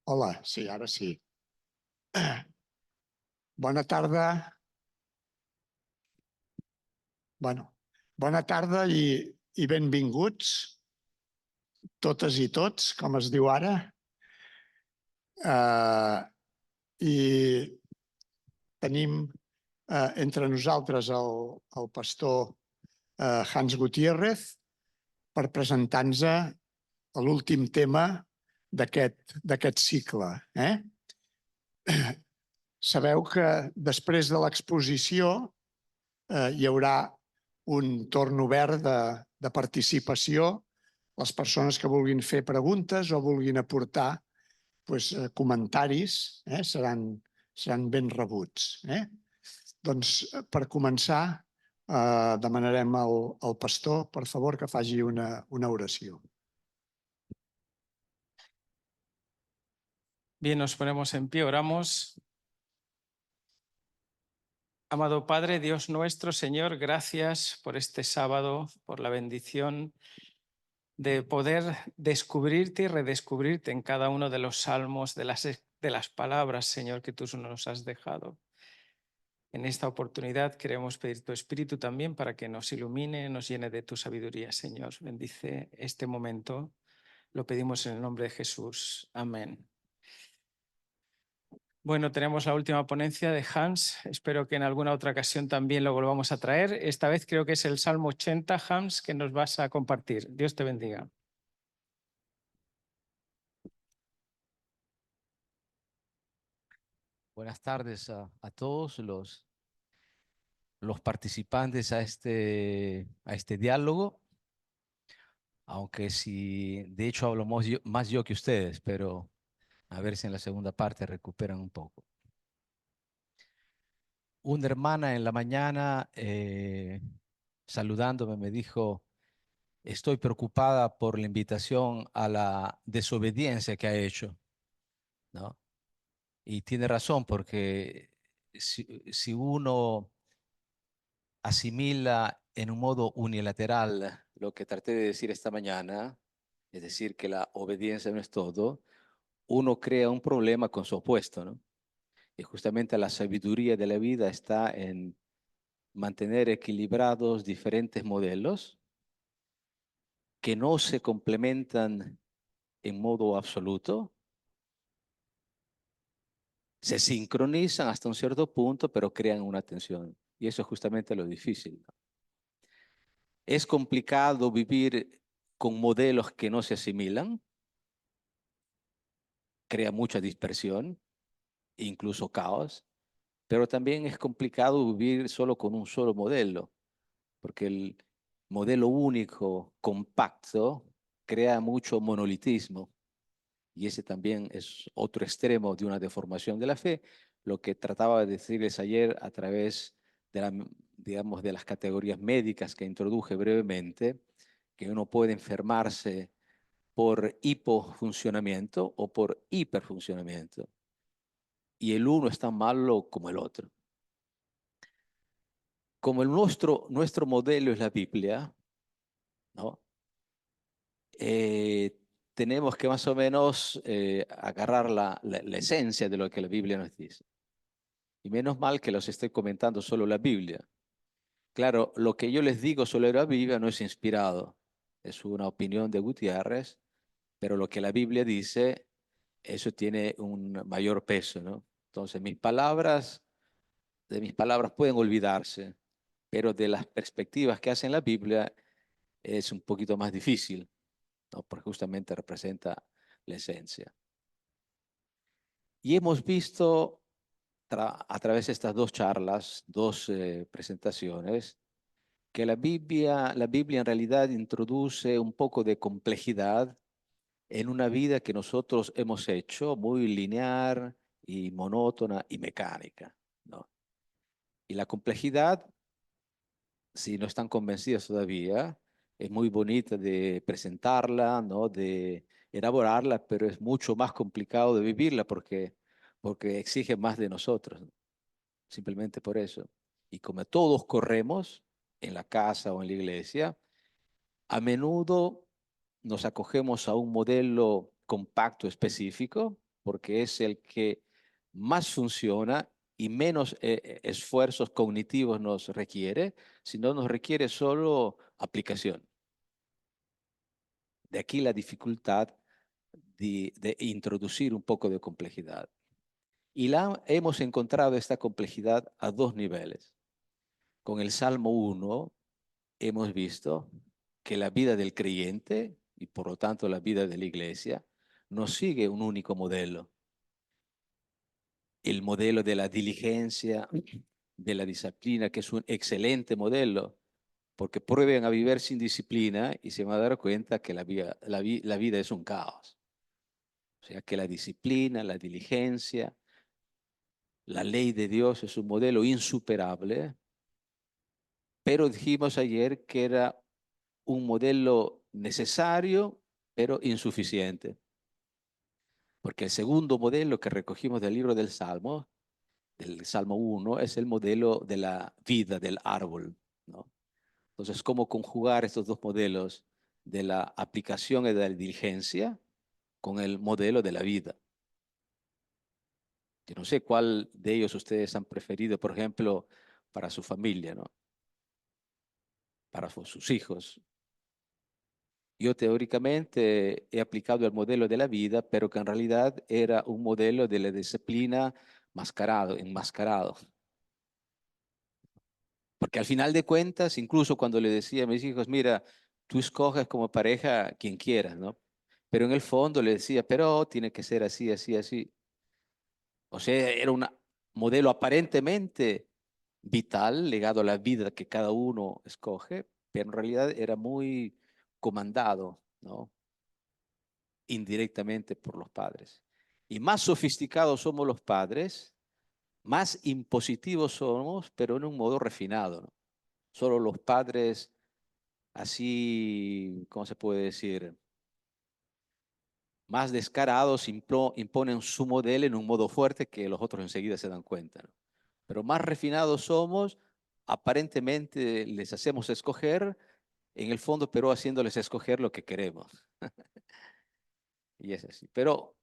Hola, sí, ara sí. Bona tarda. Bona tarda i benvinguts, totes i tots, com es diu ara. I tenim entre nosaltres el pastor Hans Gutiérrez per presentar-nos l'últim tema d'aquest cicle. Sabeu que després de l'exposició hi haurà un torn obert de participació. Les persones que vulguin fer preguntes o vulguin aportar comentaris seran ben rebuts. Doncs per començar demanarem al pastor, per favor, que faci una oració. Bien, nos ponemos en pie, oramos. Amado Padre, Dios nuestro, Señor, gracias por este sábado, por la bendición de poder descubrirte y redescubrirte en cada uno de los salmos, de las palabras, Señor, que tú nos has dejado. En esta oportunidad queremos pedir tu Espíritu también para que nos ilumine, nos llene de tu sabiduría, Señor. Bendice este momento. Lo pedimos en el nombre de Jesús. Amén. Bueno, tenemos la última ponencia de Hans. Espero que en alguna otra ocasión también lo volvamos a traer. Esta vez creo que es el Salmo 80, Hans, que nos vas a compartir. Dios te bendiga. Buenas tardes a todos los participantes a este diálogo, aunque sí, de hecho hablo más yo que ustedes, pero a ver si en la segunda parte recuperan un poco. Una hermana en la mañana saludándome me dijo: estoy preocupada por la invitación a la desobediencia que ha hecho, ¿no? Y tiene razón, porque si uno asimila en un modo unilateral lo que traté de decir esta mañana, es decir, que la obediencia no es todo, uno crea un problema con su opuesto, ¿no? Y justamente la sabiduría de la vida está en mantener equilibrados diferentes modelos que no se complementan en modo absoluto, se sincronizan hasta un cierto punto, pero crean una tensión. Y eso es justamente lo difícil, ¿no? Es complicado vivir con modelos que no se asimilan, crea mucha dispersión, incluso caos, pero también es complicado vivir solo con un solo modelo, porque el modelo único, compacto, crea mucho monolitismo, y ese también es otro extremo de una deformación de la fe, lo que trataba de decirles ayer a través digamos, de las categorías médicas que introduje brevemente, que uno puede enfermarse por hipofuncionamiento o por hiperfuncionamiento. Y el uno es tan malo como el otro. Como nuestro modelo es la Biblia, ¿no? Tenemos que más o menos agarrar la esencia de lo que la Biblia nos dice. Y menos mal que los estoy comentando solo la Biblia. Claro, lo que yo les digo sobre la Biblia no es inspirado. Es una opinión de Gutiérrez, pero lo que la Biblia dice, eso tiene un mayor peso, ¿no? Entonces, de mis palabras pueden olvidarse, pero de las perspectivas que hace en la Biblia es un poquito más difícil, ¿no? Porque justamente representa la esencia. Y hemos visto a través de estas dos charlas, dos presentaciones, que la Biblia en realidad introduce un poco de complejidad en una vida que nosotros hemos hecho muy lineal y monótona y mecánica, ¿no? Y la complejidad, si no están convencidos todavía, es muy bonita de presentarla, ¿no? De elaborarla, pero es mucho más complicado de vivirla porque exige más de nosotros, ¿no? Simplemente por eso. Y como todos corremos en la casa o en la iglesia, a menudo nos acogemos a un modelo compacto específico porque es el que más funciona y menos esfuerzos cognitivos nos requiere, sino nos requiere solo aplicación. De aquí la dificultad de introducir un poco de complejidad. Y hemos encontrado esta complejidad a dos niveles. Con el Salmo 1 hemos visto que la vida del creyente, y por lo tanto la vida de la iglesia, no sigue un único modelo. El modelo de la diligencia, de la disciplina, que es un excelente modelo, porque prueben a vivir sin disciplina y se van a dar cuenta que la vida es un caos. O sea que la disciplina, la diligencia, la ley de Dios es un modelo insuperable, pero dijimos ayer que era un modelo necesario, pero insuficiente. Porque el segundo modelo que recogimos del libro del Salmo 1, es el modelo de la vida, del árbol, ¿no? Entonces, ¿cómo conjugar estos dos modelos de la aplicación y de la diligencia con el modelo de la vida? Yo no sé cuál de ellos ustedes han preferido, por ejemplo, para su familia, ¿no? Para sus hijos. Yo teóricamente he aplicado el modelo de la vida, pero que en realidad era un modelo de la disciplina enmascarado. Porque al final de cuentas, incluso cuando le decía a mis hijos, mira, tú escoges como pareja quien quieras, ¿no? Pero en el fondo le decía, pero tiene que ser así, así, así. O sea, era un modelo aparentemente vital, ligado a la vida que cada uno escoge, pero en realidad era muy comandado, ¿no? Indirectamente por los padres. Y más sofisticados somos los padres, más impositivos somos, pero en un modo refinado, ¿no? Solo los padres así, ¿cómo se puede decir? Más descarados imponen su modelo en un modo fuerte que los otros enseguida se dan cuenta, ¿no? Pero más refinados somos, aparentemente les hacemos escoger, en el fondo, pero haciéndoles escoger lo que queremos. Y es así. Pero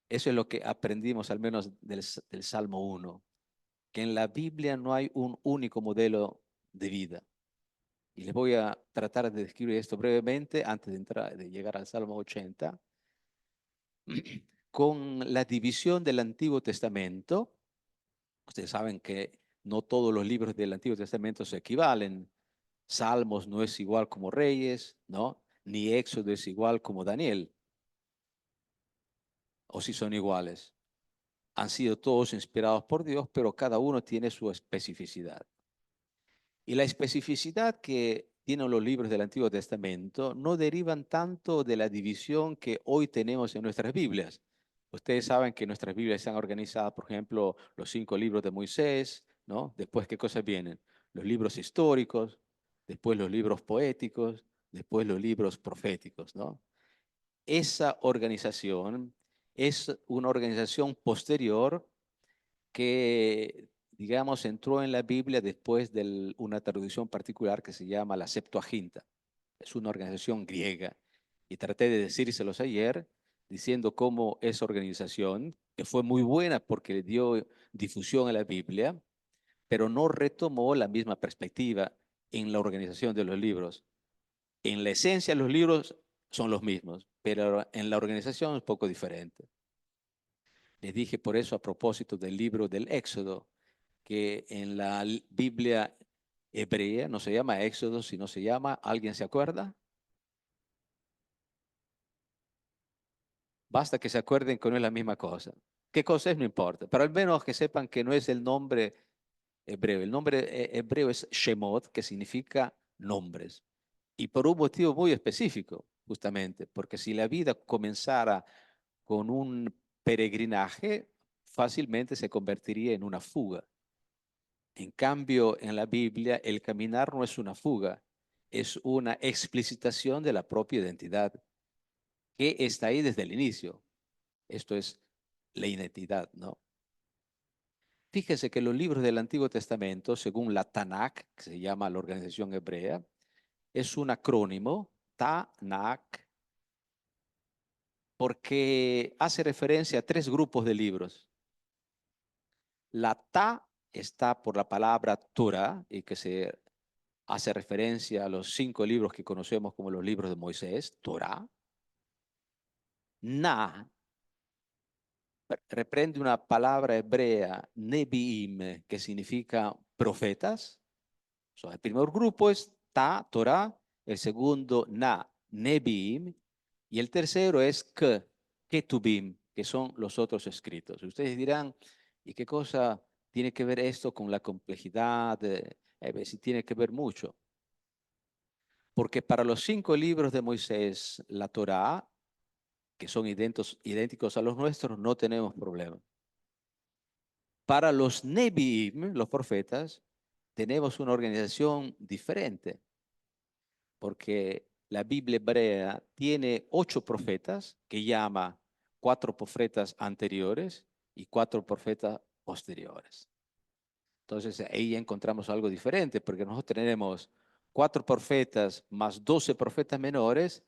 eso es lo que aprendimos, al menos del Salmo 1, que en la Biblia no hay un único modelo de vida. Y les voy a tratar de describir esto brevemente antes de llegar al Salmo 80. Con la división del Antiguo Testamento, ustedes saben que no todos los libros del Antiguo Testamento se equivalen. Salmos no es igual como Reyes, ¿no? Ni Éxodo es igual como Daniel. O si son iguales. Han sido todos inspirados por Dios, pero cada uno tiene su especificidad. Y la especificidad que tienen los libros del Antiguo Testamento no derivan tanto de la división que hoy tenemos en nuestras Biblias. Ustedes saben que nuestras Biblias están organizadas, por ejemplo, los 5 libros de Moisés, ¿no? Después, ¿qué cosas vienen? Los libros históricos, después los libros poéticos, después los libros proféticos, ¿no? Esa organización es una organización posterior que, digamos, entró en la Biblia después de una traducción particular que se llama la Septuaginta. Es una organización griega. Y traté de decírselos ayer, diciendo cómo esa organización, que fue muy buena porque le dio difusión a la Biblia, pero no retomó la misma perspectiva en la organización de los libros. En la esencia, los libros son los mismos, pero en la organización es un poco diferente. Les dije por eso a propósito del libro del Éxodo, que en la Biblia hebrea no se llama Éxodo, sino se llama, ¿alguien se acuerda? Basta que se acuerden que no es la misma cosa. ¿Qué cosa es? No importa, pero al menos que sepan que no es el nombre hebreo. El nombre hebreo es Shemot, que significa nombres. Y por un motivo muy específico, justamente, porque si la vida comenzara con un peregrinaje, fácilmente se convertiría en una fuga. En cambio, en la Biblia, el caminar no es una fuga, es una explicitación de la propia identidad que está ahí desde el inicio. Esto es la identidad, ¿no? Fíjese que los libros del Antiguo Testamento, según la Tanakh, que se llama la organización hebrea, es un acrónimo, Tanakh, porque hace referencia a 3 grupos de libros. La Ta está por la palabra Torah, y que se hace referencia a los 5 libros que conocemos como los libros de Moisés, Torah. Na reprende una palabra hebrea, Nebiim, que significa profetas. El primer grupo es Ta, Torah, el segundo Na, Nebiim, y el tercero es Ketubim, que son los otros escritos. Ustedes dirán, ¿y qué cosa tiene que ver esto con la complejidad? Si tiene que ver mucho. Porque para los 5 libros de Moisés, la Torah, que son idénticos a los nuestros, no tenemos problema. Para los Nebiim, los profetas, tenemos una organización diferente, porque la Biblia hebrea tiene 8 profetas, que llama 4 profetas anteriores y 4 profetas posteriores. Entonces ahí encontramos algo diferente, porque nosotros tenemos 4 profetas más 12 profetas menores,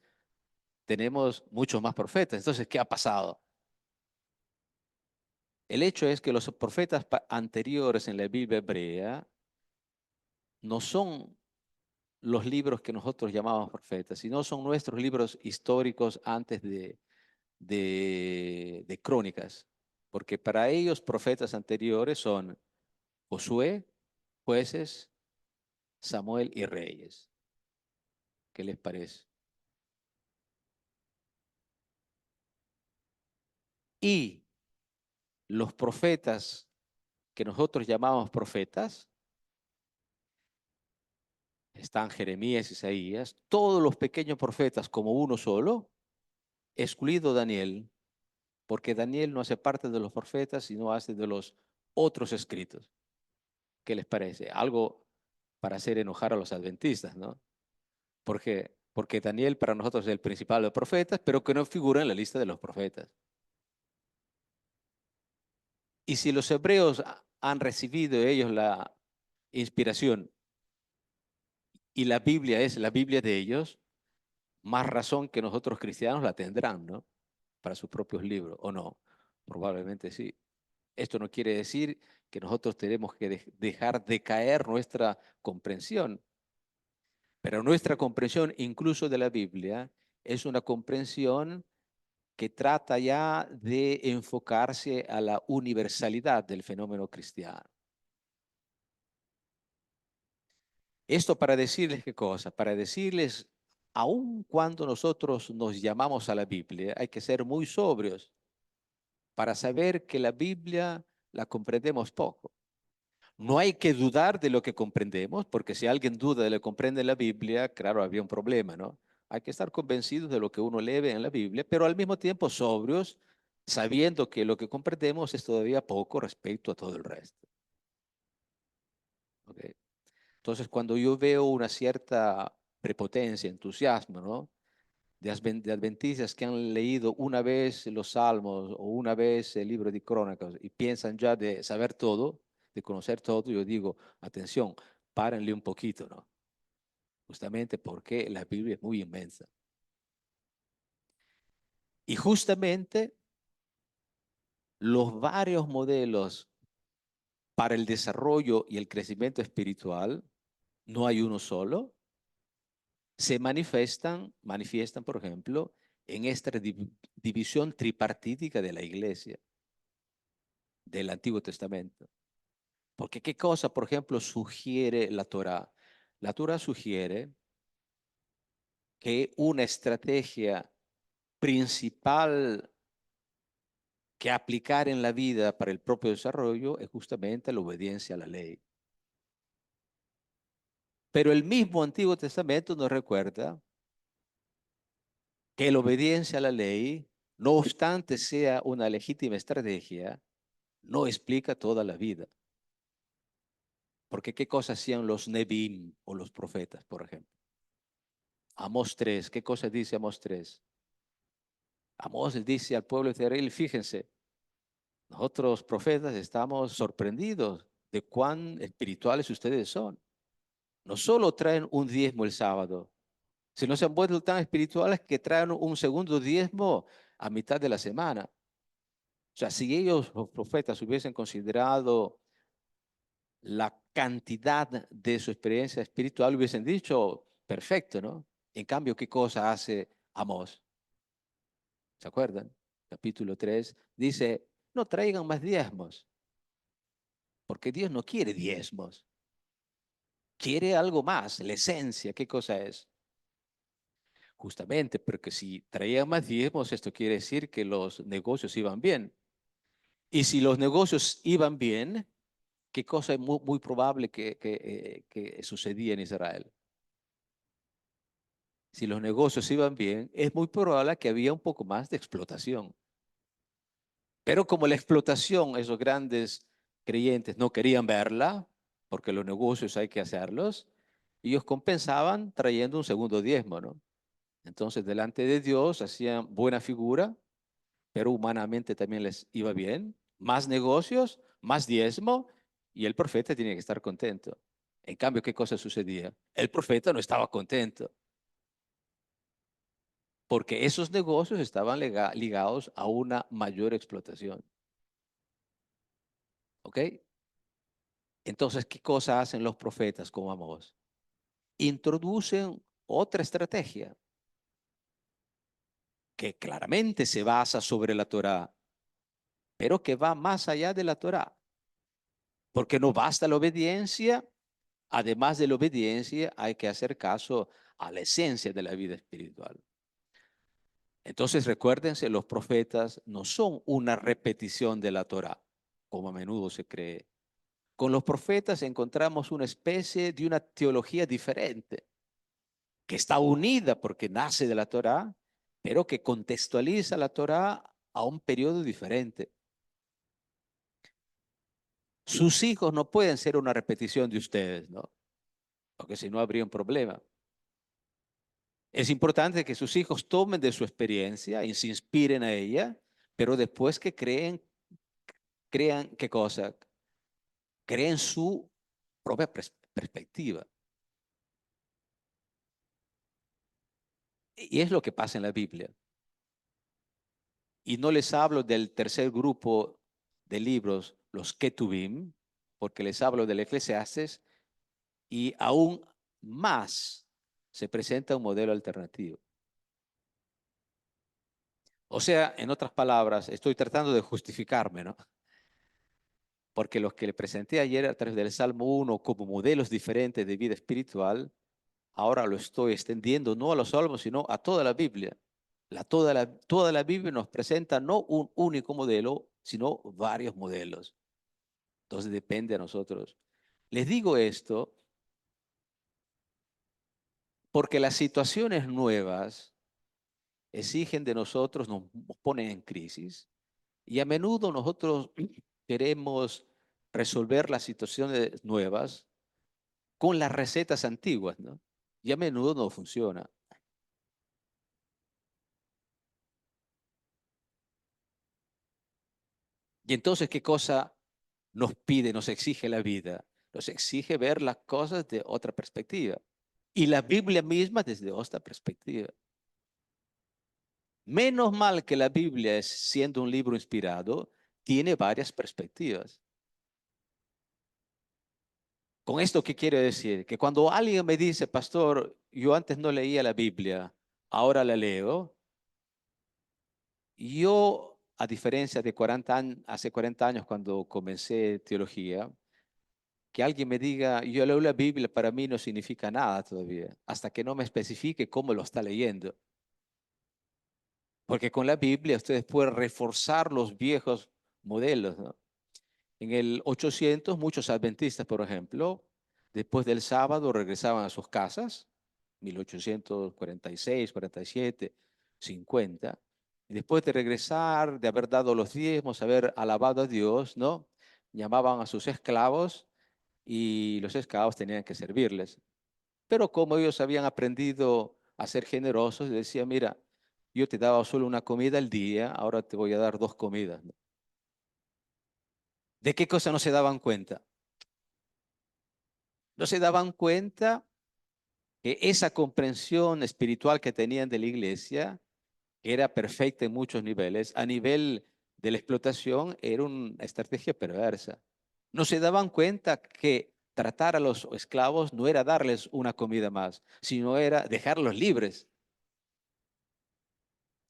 tenemos muchos más profetas. Entonces, ¿qué ha pasado? El hecho es que los profetas anteriores en la Biblia hebrea no son los libros que nosotros llamamos profetas, sino son nuestros libros históricos antes de crónicas, porque para ellos profetas anteriores son Josué, Jueces, Samuel y Reyes. ¿Qué les parece? Y los profetas que nosotros llamamos profetas, están Jeremías, Isaías, todos los pequeños profetas como uno solo, excluido Daniel, porque Daniel no hace parte de los profetas, sino hace de los otros escritos. ¿Qué les parece? Algo para hacer enojar a los adventistas, ¿no? Porque Daniel para nosotros es el principal de los profetas, pero que no figura en la lista de los profetas. Y si los hebreos han recibido ellos la inspiración y la Biblia es la Biblia de ellos, más razón que nosotros cristianos la tendrán, ¿no? Para sus propios libros, ¿o no? Probablemente sí. Esto no quiere decir que nosotros tenemos que dejar de caer nuestra comprensión, pero nuestra comprensión incluso de la Biblia es una comprensión que trata ya de enfocarse a la universalidad del fenómeno cristiano. Esto para decirles qué cosa, para decirles, aun cuando nosotros nos llamamos a la Biblia, hay que ser muy sobrios para saber que la Biblia la comprendemos poco. No hay que dudar de lo que comprendemos, porque si alguien duda de lo que comprende la Biblia, claro, habría un problema, ¿no? Hay que estar convencidos de lo que uno lee en la Biblia, pero al mismo tiempo sobrios, sabiendo que lo que comprendemos es todavía poco respecto a todo el resto. ¿Okay? Entonces, cuando yo veo una cierta prepotencia, entusiasmo, ¿no? De adventistas que han leído una vez los Salmos o una vez el libro de Crónicas y piensan ya de saber todo, de conocer todo, yo digo, atención, párenle un poquito, ¿no? Justamente porque la Biblia es muy inmensa. Y justamente los varios modelos para el desarrollo y el crecimiento espiritual, no hay uno solo, se manifiestan, por ejemplo, en esta división tripartítica de la iglesia, del Antiguo Testamento. Porque ¿qué cosa, por ejemplo, sugiere la Torá? La Torá sugiere que una estrategia principal que aplicar en la vida para el propio desarrollo es justamente la obediencia a la ley. Pero el mismo Antiguo Testamento nos recuerda que la obediencia a la ley, no obstante sea una legítima estrategia, no explica toda la vida. Porque ¿qué cosas hacían los Nebim o los profetas, por ejemplo? Amós 3, ¿qué cosa dice Amós 3? Amós dice al pueblo de Israel, fíjense, nosotros profetas estamos sorprendidos de cuán espirituales ustedes son. No solo traen un diezmo el sábado, sino se han vuelto tan espirituales que traen un segundo diezmo a mitad de la semana. O sea, si ellos, los profetas, hubiesen considerado la cantidad de su experiencia espiritual, hubiesen dicho, perfecto, ¿no? En cambio, ¿qué cosa hace Amós? ¿Se acuerdan? Capítulo 3 dice, no traigan más diezmos, porque Dios no quiere diezmos. Quiere algo más, la esencia. ¿Qué cosa es? Justamente porque si traían más diezmos, esto quiere decir que los negocios iban bien. Y si los negocios iban bien, ¿qué cosa es muy probable que sucedía en Israel? Si los negocios iban bien, es muy probable que había un poco más de explotación. Pero como la explotación, esos grandes creyentes no querían verla, porque los negocios hay que hacerlos, ellos compensaban trayendo un segundo diezmo, ¿no? Entonces, delante de Dios hacían buena figura, pero humanamente también les iba bien. Más negocios, más diezmo, y el profeta tiene que estar contento. En cambio, ¿qué cosa sucedía? El profeta no estaba contento, porque esos negocios estaban ligados a una mayor explotación. ¿Ok? Entonces, ¿qué cosa hacen los profetas como Amós? Introducen otra estrategia que claramente se basa sobre la Torá, pero que va más allá de la Torá, porque no basta la obediencia, además de la obediencia hay que hacer caso a la esencia de la vida espiritual. Entonces, recuérdense, los profetas no son una repetición de la Torá, como a menudo se cree. Con los profetas encontramos una especie de una teología diferente, que está unida porque nace de la Torá, pero que contextualiza la Torá a un periodo diferente. Sus hijos no pueden ser una repetición de ustedes, ¿no? Porque si no habría un problema. Es importante que sus hijos tomen de su experiencia y se inspiren a ella, pero después que crean ¿qué cosa? Creen su propia perspectiva. Y es lo que pasa en la Biblia. Y no les hablo del tercer grupo de libros, los Ketuvim, porque les hablo del Eclesiastes, y aún más se presenta un modelo alternativo. O sea, en otras palabras, estoy tratando de justificarme, ¿no? Porque los que le presenté ayer a través del Salmo 1 como modelos diferentes de vida espiritual, ahora lo estoy extendiendo no a los salmos, sino a toda la Biblia. Toda la Biblia nos presenta no un único modelo, sino varios modelos. Entonces depende a nosotros. Les digo esto porque las situaciones nuevas exigen de nosotros, nos ponen en crisis y a menudo nosotros queremos resolver las situaciones nuevas con las recetas antiguas, ¿no? Y a menudo no funciona. Y entonces, ¿qué cosa nos pide, nos exige la vida? Nos exige ver las cosas de otra perspectiva. Y la Biblia misma desde otra perspectiva. Menos mal que la Biblia, siendo un libro inspirado, tiene varias perspectivas. ¿Con esto qué quiero decir? Que cuando alguien me dice, pastor, yo antes no leía la Biblia, ahora la leo, yo, a diferencia de hace 40 años cuando comencé teología, que alguien me diga, yo leo la Biblia, para mí no significa nada todavía, hasta que no me especifique cómo lo está leyendo. Porque con la Biblia ustedes pueden reforzar los viejos modelos, ¿no? En el 800, muchos adventistas, por ejemplo, después del sábado regresaban a sus casas, 1846, 47, 50. Y después de regresar, de haber dado los diezmos, haber alabado a Dios, ¿no? Llamaban a sus esclavos y los esclavos tenían que servirles. Pero como ellos habían aprendido a ser generosos, decían, mira, yo te daba solo una comida al día, ahora te voy a dar 2 comidas, ¿no? ¿De qué cosa no se daban cuenta? No se daban cuenta que esa comprensión espiritual que tenían de la iglesia que era perfecta en muchos niveles, a nivel de la explotación era una estrategia perversa. No se daban cuenta que tratar a los esclavos no era darles una comida más, sino era dejarlos libres.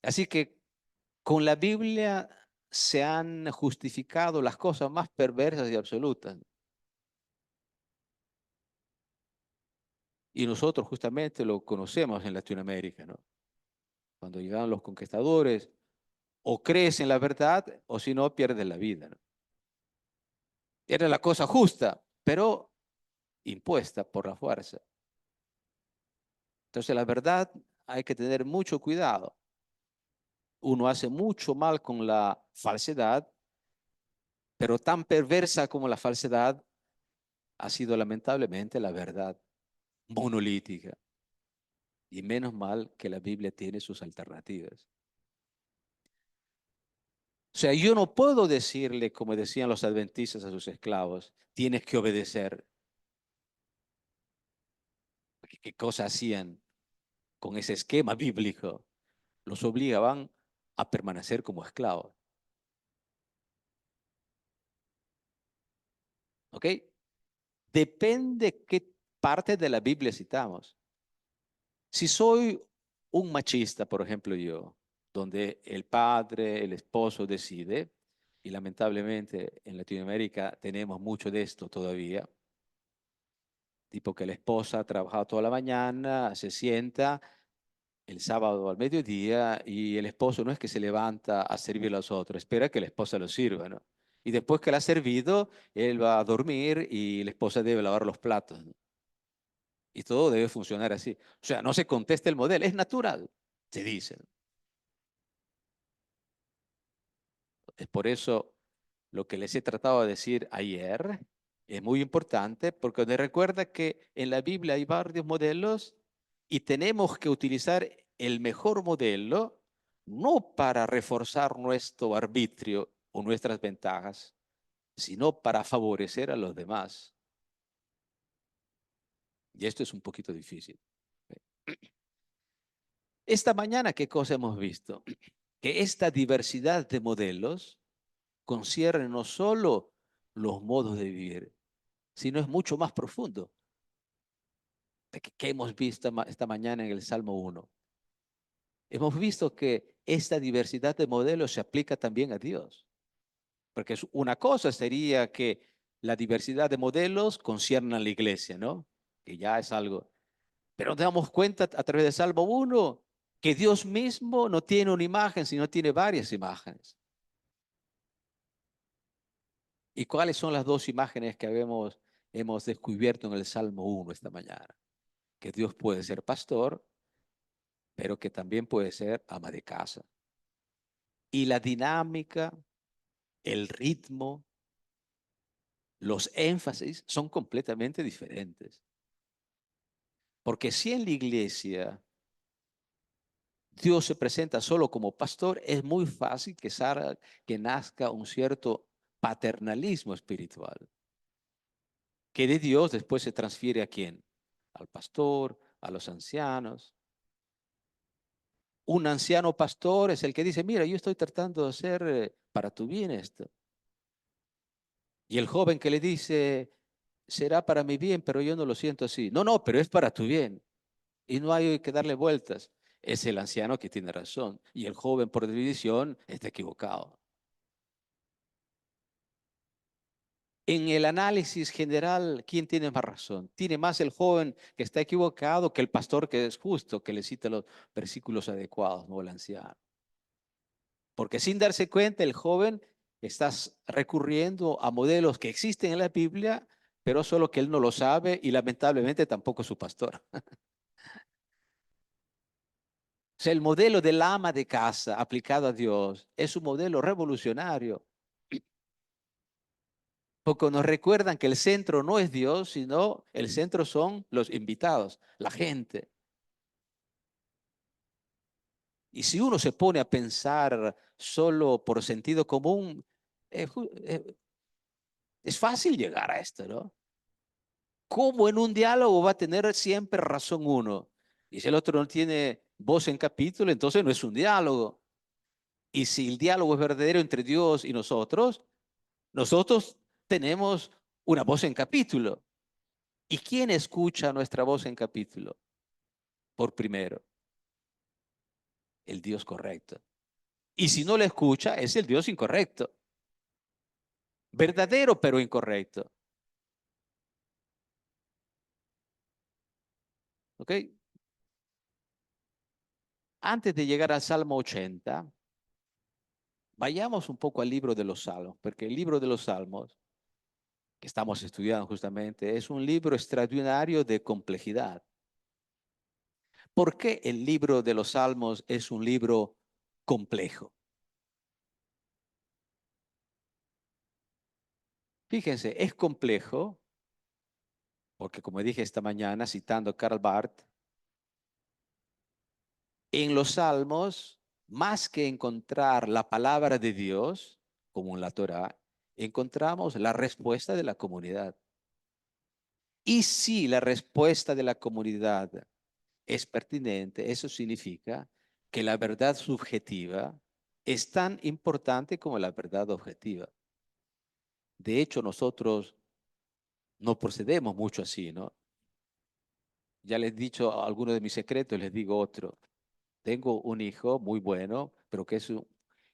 Así que con la Biblia se han justificado las cosas más perversas y absolutas. Y nosotros justamente lo conocemos en Latinoamérica, ¿no? Cuando llegaron los conquistadores, o crees en la verdad o si no, pierdes la vida, ¿no? Era la cosa justa, pero impuesta por la fuerza. Entonces la verdad hay que tener mucho cuidado. Uno hace mucho mal con la falsedad, pero tan perversa como la falsedad ha sido lamentablemente la verdad monolítica. Y menos mal que la Biblia tiene sus alternativas. O sea, yo no puedo decirle, como decían los adventistas a sus esclavos, tienes que obedecer. ¿Qué cosa hacían con ese esquema bíblico? Los obligaban a permanecer como esclavos. ¿Ok? Depende qué parte de la Biblia citamos. Si soy un machista, por ejemplo yo, donde el padre, el esposo decide, y lamentablemente en Latinoamérica tenemos mucho de esto todavía, tipo que la esposa ha trabajado toda la mañana, se sienta el sábado al mediodía y el esposo no es que se levanta a servir a los otros, espera que la esposa lo sirva, ¿no? Y después que la ha servido, él va a dormir y la esposa debe lavar los platos, ¿no? Y todo debe funcionar así. O sea, no se contesta el modelo, es natural, se dice. Es por eso lo que les he tratado de decir ayer es muy importante, porque me recuerda que en la Biblia hay varios modelos y tenemos que utilizar el mejor modelo, no para reforzar nuestro arbitrio o nuestras ventajas, sino para favorecer a los demás. Y esto es un poquito difícil. Esta mañana, ¿qué cosa hemos visto? Que esta diversidad de modelos concierne no solo los modos de vivir, sino es mucho más profundo. ¿Qué hemos visto esta mañana en el Salmo 1? Hemos visto que esta diversidad de modelos se aplica también a Dios. Porque una cosa sería que la diversidad de modelos concierna a la iglesia, ¿no? Que ya es algo. Pero nos damos cuenta a través del Salmo 1 que Dios mismo no tiene una imagen, sino tiene varias imágenes. ¿Y cuáles son las dos imágenes que hemos descubierto en el Salmo 1 esta mañana? Que Dios puede ser pastor, pero que también puede ser ama de casa. Y la dinámica, el ritmo, los énfasis son completamente diferentes. Porque si en la iglesia Dios se presenta solo como pastor, es muy fácil que nazca un cierto paternalismo espiritual, que de Dios después se transfiere ¿a quién? Al pastor, a los ancianos. Un anciano pastor es el que dice, mira, yo estoy tratando de hacer para tu bien esto. Y el joven que le dice, será para mi bien, pero yo no lo siento así. No, no, pero es para tu bien. Y no hay que darle vueltas. Es el anciano que tiene razón. Y el joven por división está equivocado. En el análisis general, ¿quién tiene más razón? Tiene más el joven que está equivocado que el pastor que es justo, que le cita los versículos adecuados, no el anciano. Porque sin darse cuenta, el joven está recurriendo a modelos que existen en la Biblia, pero solo que él no lo sabe y lamentablemente tampoco su pastor. O sea, el modelo del ama de casa aplicado a Dios es un modelo revolucionario. Porque nos recuerdan que el centro no es Dios, sino el centro son los invitados, la gente. Y si uno se pone a pensar solo por sentido común, es fácil llegar a esto, ¿no? ¿Cómo en un diálogo va a tener siempre razón uno? Y si el otro no tiene voz en capítulo, entonces no es un diálogo. Y si el diálogo es verdadero entre Dios y nosotros tenemos una voz en capítulo. ¿Y quién escucha nuestra voz en capítulo? Por primero, el Dios correcto. Y si no le escucha, es el Dios incorrecto. Verdadero, pero incorrecto. ¿Ok? Antes de llegar al Salmo 80, vayamos un poco al libro de los Salmos, porque el libro de los Salmos, que estamos estudiando justamente, es un libro extraordinario de complejidad. ¿Por qué el libro de los Salmos es un libro complejo? Fíjense, es complejo porque, como dije esta mañana, citando a Karl Barth, en los Salmos, más que encontrar la palabra de Dios, como en la Torá, encontramos la respuesta de la comunidad. Y si la respuesta de la comunidad es pertinente, eso significa que la verdad subjetiva es tan importante como la verdad objetiva. De hecho, nosotros no procedemos mucho así, ¿no? Ya les he dicho algunos de mis secretos, les digo otro. Tengo un hijo muy bueno, pero que es un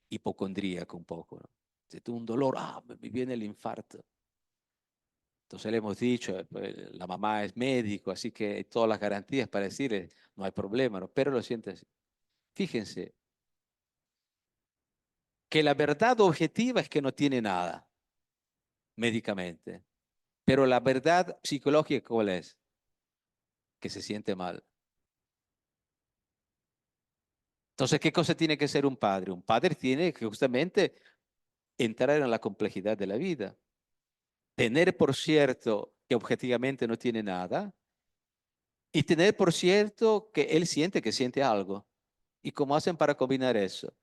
hipocondríaco un poco, ¿no? Si tengo un dolor, me viene el infarto. Entonces le hemos dicho, pues, la mamá es médico, así que hay todas las garantías para decirle, no hay problema, ¿no? Pero lo siente así. Fíjense que la verdad objetiva es que no tiene nada médicamente, pero la verdad psicológica, ¿cuál es? Que se siente mal. Entonces, ¿qué cosa tiene que ser un padre? Un padre tiene que justamente entrar en la complejidad de la vida. Tener por cierto que objetivamente no tiene nada y tener por cierto que él siente que siente algo. ¿Y cómo hacen para combinar eso?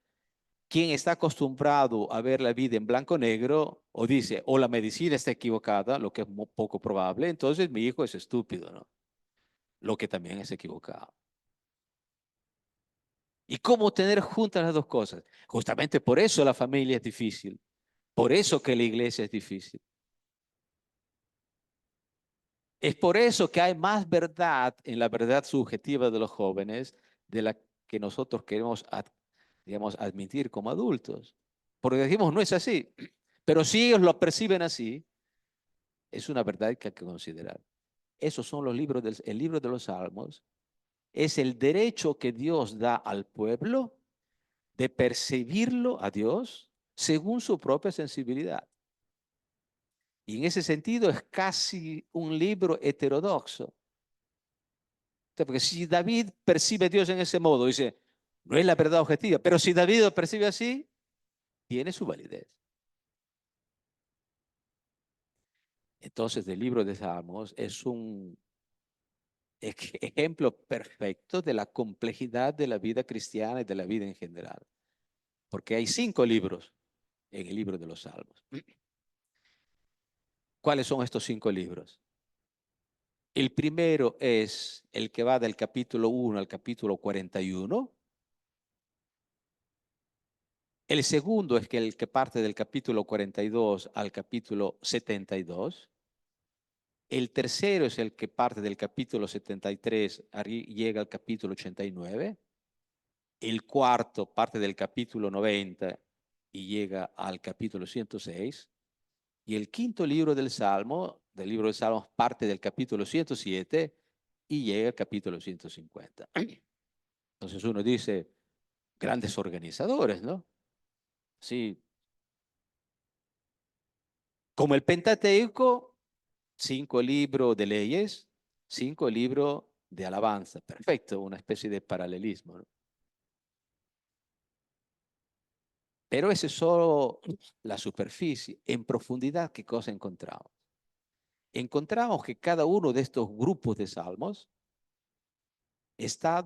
Quien está acostumbrado a ver la vida en blanco-negro o dice, o la medicina está equivocada, lo que es poco probable, entonces mi hijo es estúpido, ¿no? Lo que también es equivocado. ¿Y cómo tener juntas las dos cosas? Justamente por eso la familia es difícil, por eso que la iglesia es difícil. Es por eso que hay más verdad en la verdad subjetiva de los jóvenes de la que nosotros queremos, digamos, admitir como adultos. Porque decimos, no es así. Pero si ellos lo perciben así, es una verdad que hay que considerar. Esos son los libros el libro de los Salmos. Es el derecho que Dios da al pueblo de percibirlo a Dios según su propia sensibilidad. Y en ese sentido es casi un libro heterodoxo. Porque si David percibe a Dios en ese modo, dice, no es la verdad objetiva, pero si David lo percibe así, tiene su validez. Entonces, el libro de Salmos es un ejemplo perfecto de la complejidad de la vida cristiana y de la vida en general. Porque hay 5 libros en el libro de los Salmos. ¿Cuáles son estos 5 libros? El primero es el que va del capítulo 1 al capítulo 41. El segundo es el que parte del capítulo 42 al capítulo 72. El tercero es el que parte del capítulo 73 y llega al capítulo 89. El cuarto parte del capítulo 90 y llega al capítulo 106. Y el quinto libro del Salmo, del libro de Salmos, parte del capítulo 107 y llega al capítulo 150. Entonces uno dice, grandes organizadores, ¿no? Sí. Como el Pentateuco, 5 libros de leyes, 5 libros de alabanza. Perfecto, una especie de paralelismo, ¿no? Pero ese es solo la superficie. En profundidad, ¿qué cosa encontramos? Encontramos que cada uno de estos grupos de salmos está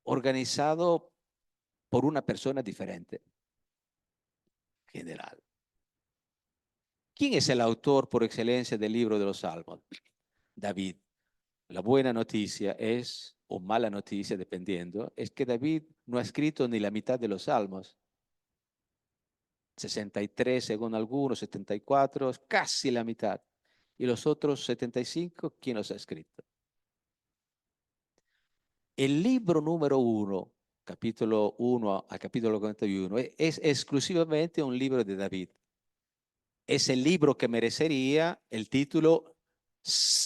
organizado por una persona diferente, general. ¿Quién es el autor por excelencia del libro de los Salmos? David. La buena noticia es, o mala noticia, dependiendo, es que David no ha escrito ni la mitad de los salmos. 63 según algunos, 74, casi la mitad. Y los otros 75, ¿quién los ha escrito? El libro número 1, capítulo 1 al capítulo 41, es exclusivamente un libro de David. Es el libro que merecería el título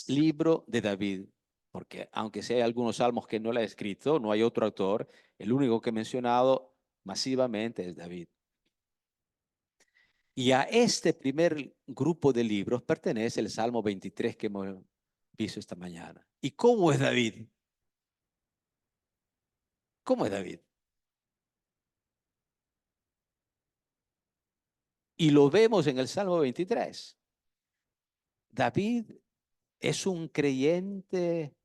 Libro de David, porque aunque sea hay algunos salmos que no lo ha escrito, no hay otro autor, el único que he mencionado masivamente es David. Y a este primer grupo de libros pertenece el Salmo 23 que hemos visto esta mañana. ¿Y cómo es David? ¿Cómo es David? Y lo vemos en el Salmo 23. David es un creyente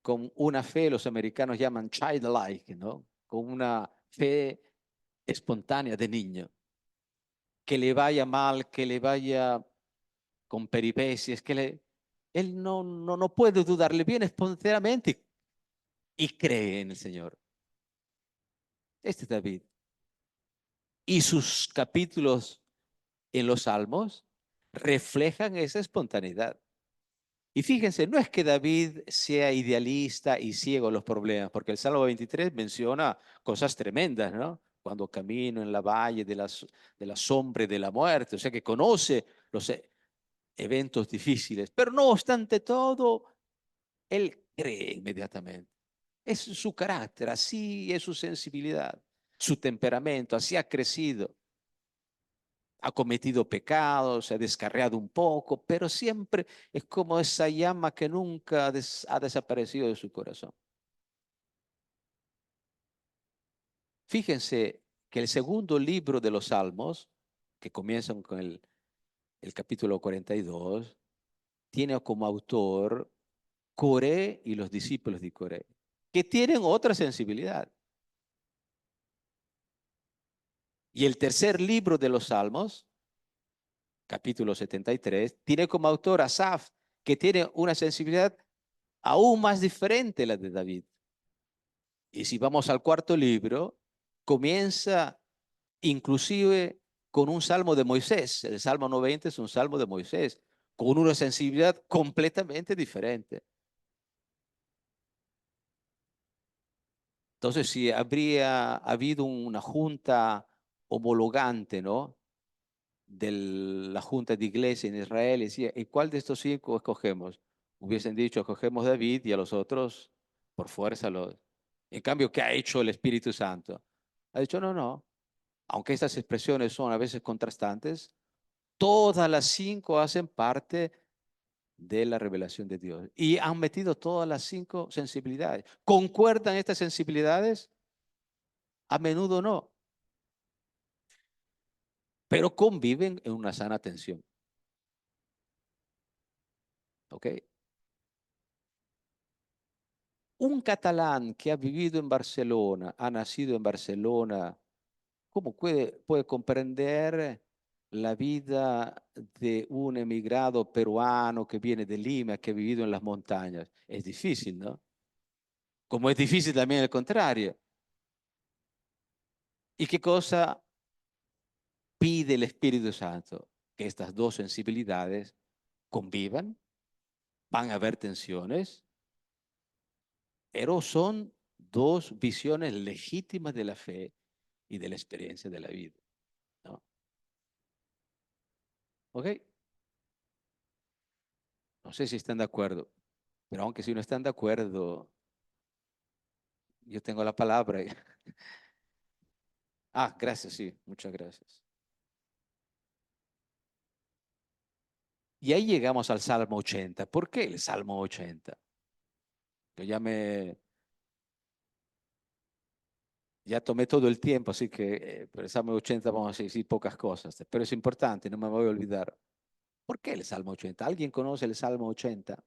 con una fe, los americanos llaman childlike, ¿no? Con una fe espontánea de niño. Que le vaya mal, que le vaya con peripecias, él no puede dudar, le viene espontáneamente y cree en el Señor. Este es David. Y sus capítulos en los Salmos reflejan esa espontaneidad. Y fíjense, no es que David sea idealista y ciego a los problemas, porque el Salmo 23 menciona cosas tremendas, ¿no? Cuando camino en la valle de la sombra y de la muerte, o sea que conoce los eventos difíciles, pero no obstante todo, él cree inmediatamente. Es su carácter, así es su sensibilidad, su temperamento, así ha crecido. Ha cometido pecados, se ha descarriado un poco, pero siempre es como esa llama que nunca ha desaparecido de su corazón. Fíjense que el segundo libro de los Salmos, que comienzan con el capítulo 42, tiene como autor Coré y los discípulos de Coré, que tienen otra sensibilidad. Y el tercer libro de los Salmos, capítulo 73, tiene como autor Asaf, que tiene una sensibilidad aún más diferente a la de David. Y si vamos al cuarto libro, comienza inclusive con un salmo de Moisés. El Salmo 90 es un salmo de Moisés, con una sensibilidad completamente diferente. Entonces, si habría habido una junta homologante, ¿no? De la junta de iglesia en Israel, y decía, ¿y cuál de estos cinco escogemos? Hubiesen dicho, escogemos David y a los otros, por fuerza, los... En cambio, ¿qué ha hecho el Espíritu Santo? Ha dicho, no, aunque estas expresiones son a veces contrastantes, todas las cinco hacen parte de la revelación de Dios y han metido todas las cinco sensibilidades. ¿Concuerdan estas sensibilidades? A menudo no, pero conviven en una sana tensión. ¿Ok? Un catalán que ha vivido en Barcelona, ha nacido en Barcelona, ¿cómo puede comprender la vida de un emigrado peruano que viene de Lima, que ha vivido en las montañas? Es difícil, ¿no? Como es difícil también el contrario. ¿Y qué cosa pide el Espíritu Santo? Que estas dos sensibilidades convivan, van a haber tensiones, pero son dos visiones legítimas de la fe y de la experiencia de la vida, ¿no? ¿Ok? No sé si están de acuerdo, pero aunque si no están de acuerdo, yo tengo la palabra. Ah, gracias, sí, muchas gracias. Y ahí llegamos al Salmo 80. ¿Por qué el Salmo 80? Yo ya tomé todo el tiempo, así que por el Salmo 80 vamos a decir pocas cosas, pero es importante, no me voy a olvidar. ¿Por qué el Salmo 80? ¿Alguien conoce el Salmo 80?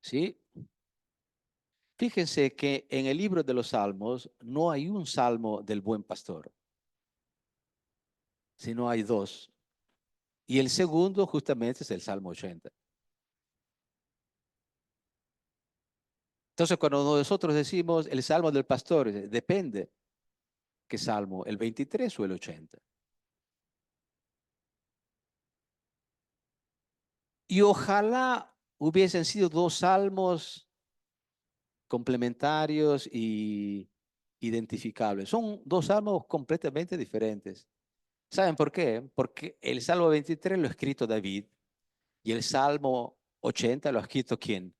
Sí. Fíjense que en el libro de los Salmos no hay un salmo del buen pastor, sino hay dos. Y el segundo justamente es el Salmo 80. Entonces, cuando nosotros decimos el Salmo del pastor, depende qué Salmo, el 23 o el 80. Y ojalá hubiesen sido dos salmos complementarios y identificables. Son dos salmos completamente diferentes. ¿Saben por qué? Porque el Salmo 23 lo ha escrito David y el Salmo 80 lo ha escrito ¿quién?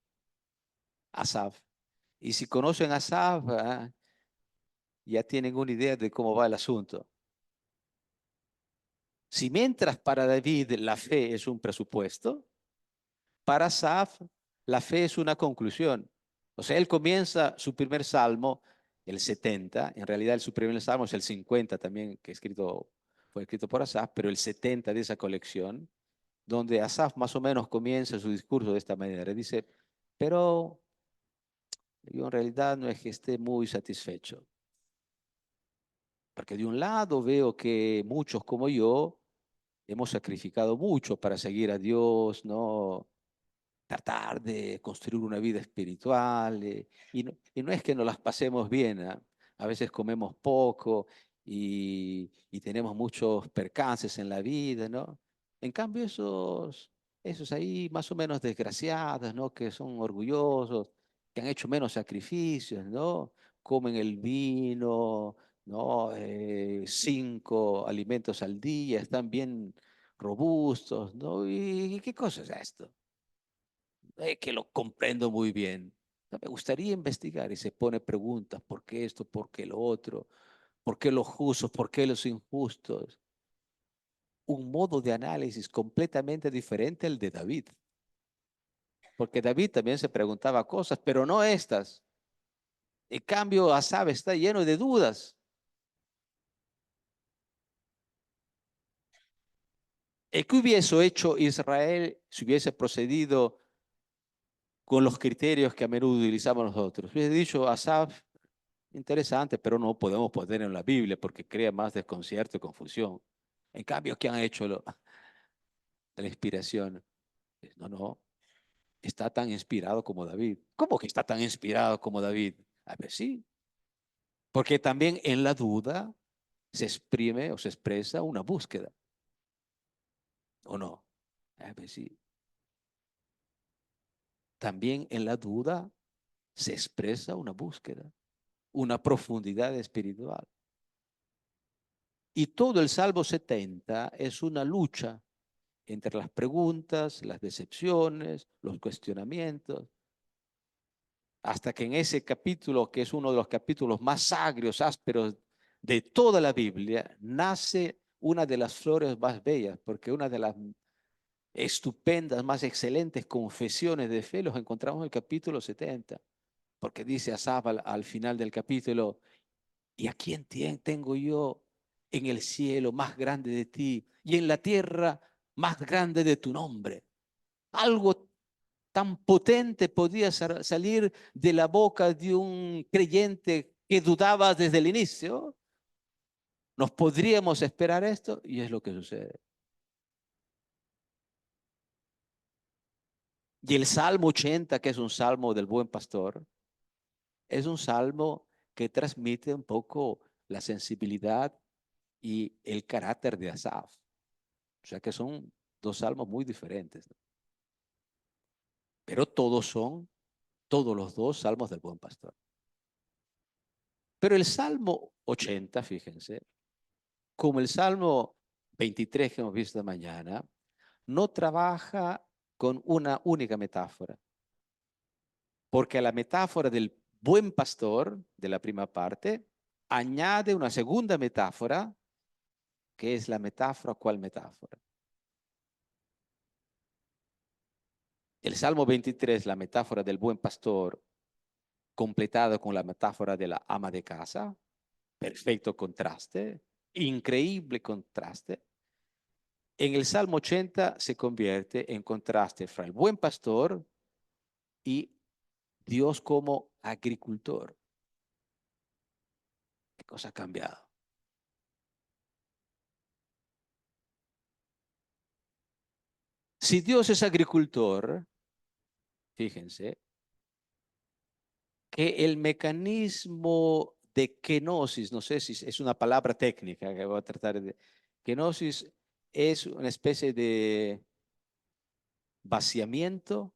Asaf. Y si conocen a Asaf, ya tienen una idea de cómo va el asunto. Si mientras para David la fe es un presupuesto, para Asaf la fe es una conclusión. O sea, él comienza su primer salmo, el 70, en realidad su primer salmo es el 50 también, que fue escrito por Asaf, pero el 70 de esa colección, donde Asaf más o menos comienza su discurso de esta manera. Dice, pero yo en realidad no es que esté muy satisfecho, porque de un lado veo que muchos como yo hemos sacrificado mucho para seguir a Dios, ¿no? Tratar de construir una vida espiritual. Y no es que nos las pasemos bien, ¿ah? A veces comemos poco y tenemos muchos percances en la vida, ¿no? En cambio, esos ahí más o menos desgraciados, ¿no? Que son orgullosos, que han hecho menos sacrificios, ¿no? Comen el vino, ¿no? 5 alimentos al día, están bien robustos, ¿no? ¿Y qué cosa es esto? Que lo comprendo muy bien. Me gustaría investigar y se pone preguntas, ¿por qué esto? ¿Por qué lo otro? ¿Por qué los justos? ¿Por qué los injustos? Un modo de análisis completamente diferente al de David. Porque David también se preguntaba cosas, pero no estas. En cambio, Asaf está lleno de dudas. ¿Qué hubiese hecho Israel si hubiese procedido con los criterios que a menudo utilizamos nosotros? Hubiese dicho, Asaf, interesante, pero no podemos poner en la Biblia porque crea más desconcierto y confusión. En cambio, ¿qué han hecho la inspiración? No, no, está tan inspirado como David. ¿Cómo que está tan inspirado como David? A ver, sí, porque también en la duda se exprime o se expresa una búsqueda, ¿o no? A ver, sí. También en la duda se expresa una búsqueda, una profundidad espiritual. Y todo el Salmo 70 es una lucha entre las preguntas, las decepciones, los cuestionamientos, hasta que en ese capítulo, que es uno de los capítulos más agrios, ásperos de toda la Biblia, nace una de las flores más bellas, porque una de las estupendas, más excelentes confesiones de fe los encontramos en el capítulo 70, porque dice Asaf al final del capítulo, ¿y a quién tengo yo en el cielo más grande de ti y en la tierra más grande de tu nombre? Algo tan potente podía salir de la boca de un creyente que dudaba desde el inicio. ¿Nos podríamos esperar esto? Y es lo que sucede. Y el Salmo 80, que es un salmo del buen pastor, es un salmo que transmite un poco la sensibilidad y el carácter de Asaf. O sea que son dos salmos muy diferentes, ¿no? Pero todos los dos salmos del buen pastor. Pero el Salmo 80, fíjense, como el Salmo 23 que hemos visto mañana, no trabaja con una única metáfora, porque a la metáfora del buen pastor, de la primera parte, añade una segunda metáfora, que es la metáfora, ¿cuál metáfora? El Salmo 23, la metáfora del buen pastor, completada con la metáfora de la ama de casa, perfecto contraste, increíble contraste. En el Salmo 80 se convierte en contraste entre el buen pastor y Dios como agricultor. ¿Qué cosa ha cambiado? Si Dios es agricultor, fíjense, que el mecanismo de kenosis, no sé si es una palabra técnica que voy a tratar de... Kenosis es una especie de vaciamiento,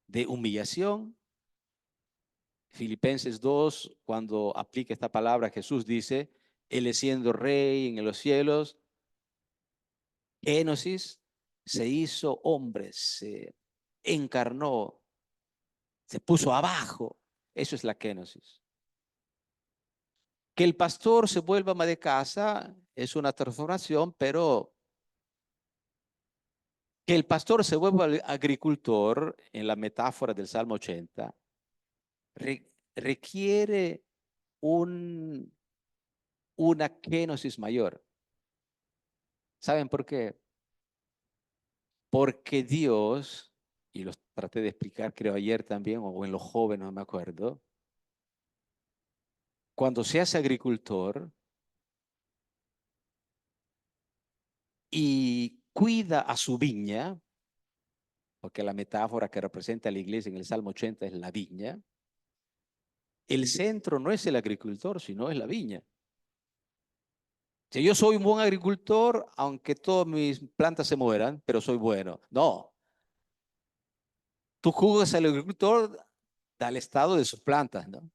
de humillación. Filipenses 2, cuando aplica esta palabra, Jesús dice, Él es siendo rey en los cielos, kenosis, se hizo hombre, se encarnó, se puso abajo. Eso es la kenosis. Que el pastor se vuelva ama de casa es una transformación, pero que el pastor se vuelva agricultor, en la metáfora del Salmo 80, requiere una kenosis mayor. ¿Saben por qué? Porque Dios, y lo traté de explicar creo ayer también, o en los jóvenes, no me acuerdo, cuando se hace agricultor y cuida a su viña, porque la metáfora que representa la iglesia en el Salmo 80 es la viña, el centro no es el agricultor, sino es la viña. Si yo soy un buen agricultor, aunque todas mis plantas se mueran, pero soy bueno. No. Tú juzgas al agricultor al estado de sus plantas, ¿no?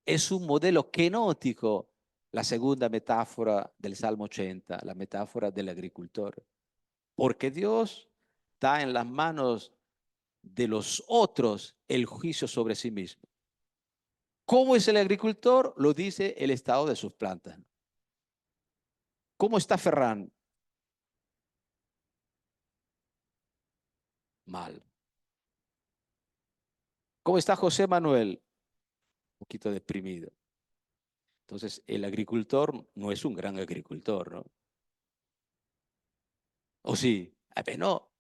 Es un modelo kenótico, la segunda metáfora del Salmo 80, la metáfora del agricultor. Porque Dios da en las manos de los otros el juicio sobre sí mismo. ¿Cómo es el agricultor? Lo dice el estado de sus plantas. ¿Cómo está Ferran? Mal. ¿Cómo está José Manuel? Un poquito deprimido. Entonces, el agricultor no es un gran agricultor, ¿no? ¿O sí? A ver, no.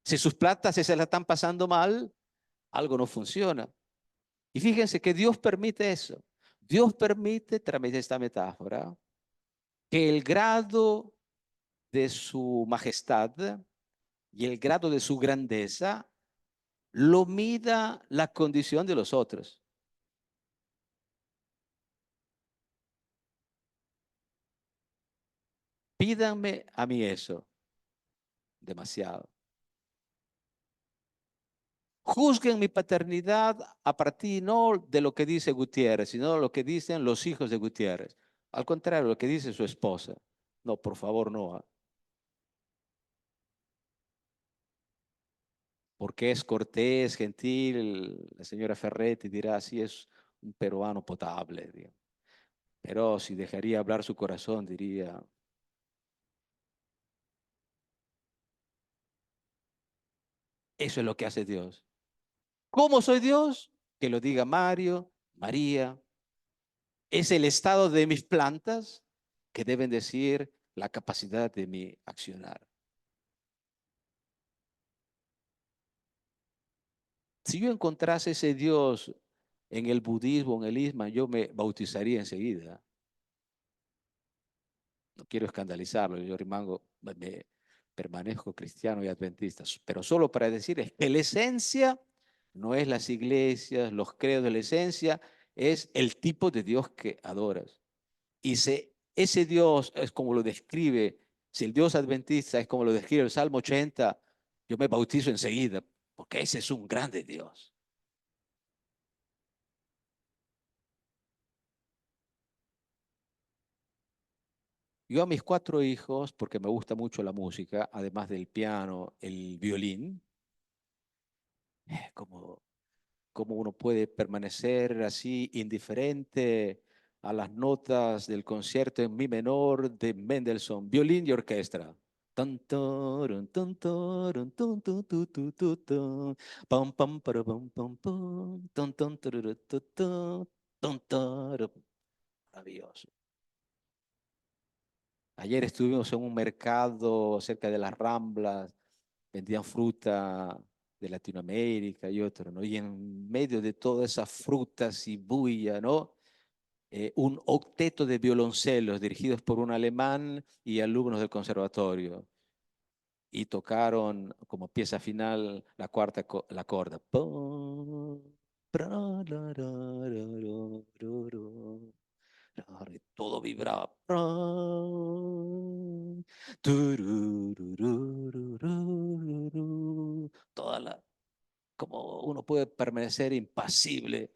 Si sus plantas se la están pasando mal, algo no funciona. Y fíjense que Dios permite eso. Dios permite, a través de esta metáfora, que el grado de su majestad y el grado de su grandeza lo mida la condición de los otros. Pídanme a mí eso, demasiado. Juzguen mi paternidad a partir no de lo que dice Gutiérrez, sino de lo que dicen los hijos de Gutiérrez. Al contrario, lo que dice su esposa. No, por favor, no. Porque es cortés, gentil, la señora Ferretti dirá, sí, es un peruano potable, digamos. Pero si dejaría hablar su corazón, diría, eso es lo que hace Dios. ¿Cómo soy Dios? Que lo diga Mario, María. Es el estado de mis plantas que deben decir la capacidad de mi accionar. Si yo encontrase ese Dios en el budismo, en el islam, yo me bautizaría enseguida. No quiero escandalizarlo, yo me permanezco cristiano y adventista, pero solo para decir es que la esencia no es las iglesias, los credos de la esencia, es el tipo de Dios que adoras. Y si ese Dios es como lo describe, si el Dios adventista es como lo describe el Salmo 80, yo me bautizo enseguida, porque ese es un grande Dios. Yo a mis 4 hijos, porque me gusta mucho la música, además del piano, el violín, como, como uno puede permanecer así indiferente a las notas del concierto en mi menor de Mendelssohn, violín y orquesta. Tan, tarun, tan, tarun, tun, tun, tu, tu, tu, tun. Pam, pam, para, pam, pam, pam. Tan, tan, taruru, tu, tu, tan, taru. Maravilloso. Ayer estuvimos en un mercado cerca de las Ramblas, vendían fruta de Latinoamérica y otro, ¿no? Y en medio de todas esas frutas y bulla, ¿no? un octeto de violoncelos dirigidos por un alemán y alumnos del conservatorio. Y tocaron como pieza final la cuarta, la corda. Y todo vibraba. Toda la, como uno puede permanecer impasible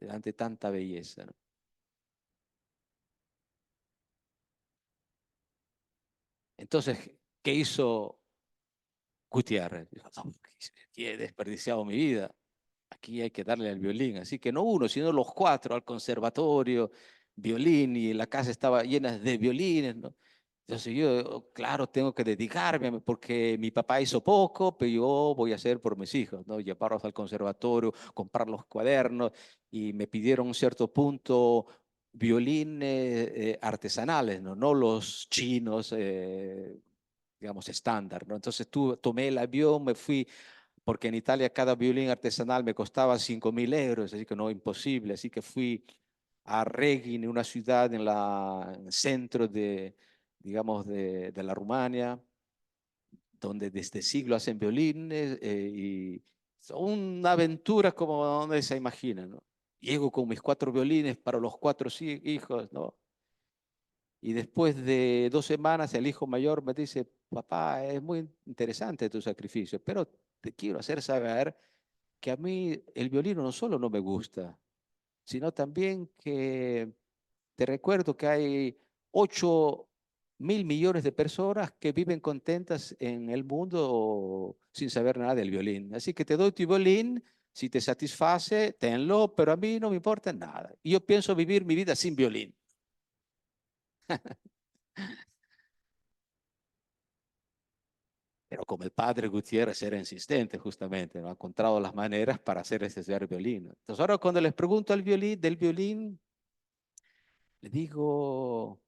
ante tanta belleza, ¿no? Entonces, ¿qué hizo Gutiérrez? Dijo, no, aquí he desperdiciado mi vida. Aquí hay que darle al violín. Así que no uno, sino los cuatro al conservatorio, violín, y la casa estaba llena de violines, ¿no? Entonces yo, claro, tengo que dedicarme porque mi papá hizo poco, pero yo voy a hacer por mis hijos, ¿no? Llevarlos al conservatorio, comprar los cuadernos, y me pidieron un cierto punto violines artesanales, ¿no? No los chinos, digamos, estándar, ¿no? Entonces tomé el avión, me fui, porque en Italia cada violín artesanal me costaba 5.000 euros, así que no, imposible. Así que fui a Reghin, una ciudad en el centro de, digamos, de la Rumania, donde desde siglo hacen violines, y son una aventura como donde se imagina, ¿no? Llego con mis 4 violines para los 4 hijos, ¿no? Y después de 2 semanas, el hijo mayor me dice, papá, es muy interesante tu sacrificio, pero te quiero hacer saber que a mí el violino no solo no me gusta, sino también que te recuerdo que hay 8.000 millones de personas que viven contentas en el mundo sin saber nada del violín. Así que te doy tu violín, si te satisface, tenlo, pero a mí no me importa nada. Y yo pienso vivir mi vida sin violín. Pero como el padre Gutiérrez era insistente, justamente, ¿no? Ha encontrado las maneras para hacer estudiar violín. Entonces ahora cuando les pregunto del violín, le digo,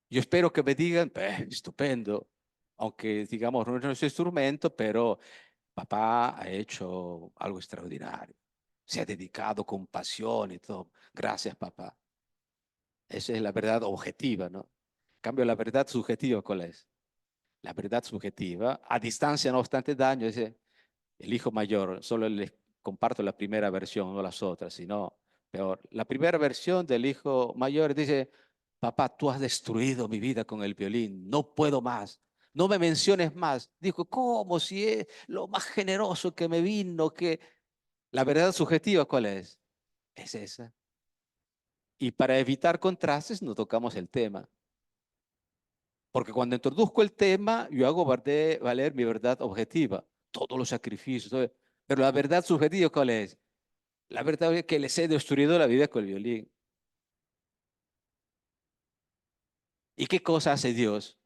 yo espero que me digan, estupendo, aunque digamos no es nuestro instrumento, pero papá ha hecho algo extraordinario. Se ha dedicado con pasión y todo. Gracias, papá. Esa es la verdad objetiva, ¿no? En cambio, la verdad subjetiva, ¿cuál es? La verdad subjetiva, a distancia, no obstante daño, es el hijo mayor. Solo les comparto la primera versión, no las otras, sino peor. La primera versión del hijo mayor dice, papá, tú has destruido mi vida con el violín, no puedo más, no me menciones más. Dijo, ¿cómo? Si es lo más generoso que me vino, que... La verdad subjetiva, ¿cuál es? Es esa. Y para evitar contrastes, no tocamos el tema. Porque cuando introduzco el tema, yo hago valer mi verdad objetiva, todos los sacrificios, pero la verdad subjetiva, ¿cuál es? La verdad es que les he destruido la vida con el violín. ¿Y qué cosa hace Dios?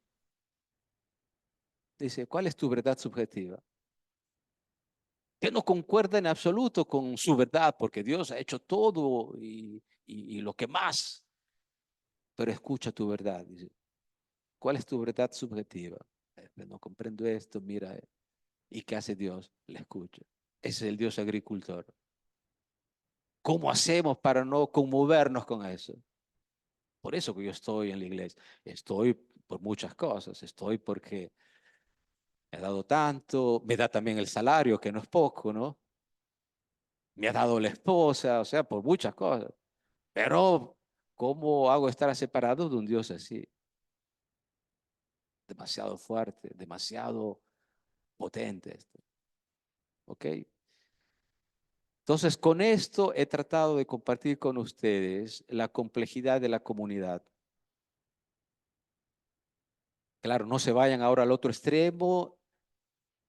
Dice, ¿cuál es tu verdad subjetiva? Que no concuerda en absoluto con su verdad, porque Dios ha hecho todo y lo que más, pero escucha tu verdad. Dice, ¿cuál es tu verdad subjetiva? No comprendo esto, mira. ¿Y qué hace Dios? Le escucha. Ese es el Dios agricultor. ¿Cómo hacemos para no conmovernos con eso? Por eso que yo estoy en la iglesia. Estoy por muchas cosas. Estoy porque me ha dado tanto, me da también el salario, que no es poco, ¿no? Me ha dado la esposa, o sea, por muchas cosas. Pero, ¿cómo hago estar separado de un Dios así? Demasiado fuerte, demasiado potente esto. ¿Ok? Entonces, con esto he tratado de compartir con ustedes la complejidad de la comunidad. Claro, no se vayan ahora al otro extremo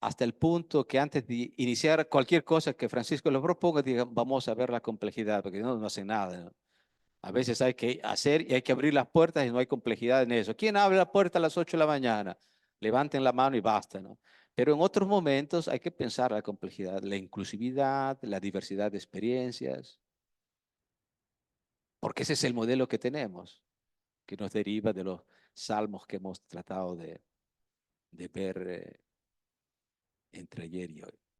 hasta el punto que antes de iniciar cualquier cosa que Francisco les proponga, digan, vamos a ver la complejidad, porque no hacen nada, ¿no? A veces hay que hacer y hay que abrir las puertas y no hay complejidad en eso. ¿Quién abre la puerta a las 8 de la mañana? Levanten la mano y basta, ¿no? Pero en otros momentos hay que pensar la complejidad, la inclusividad, la diversidad de experiencias, porque ese es el modelo que tenemos, que nos deriva de los salmos que hemos tratado de ver entre ayer y hoy.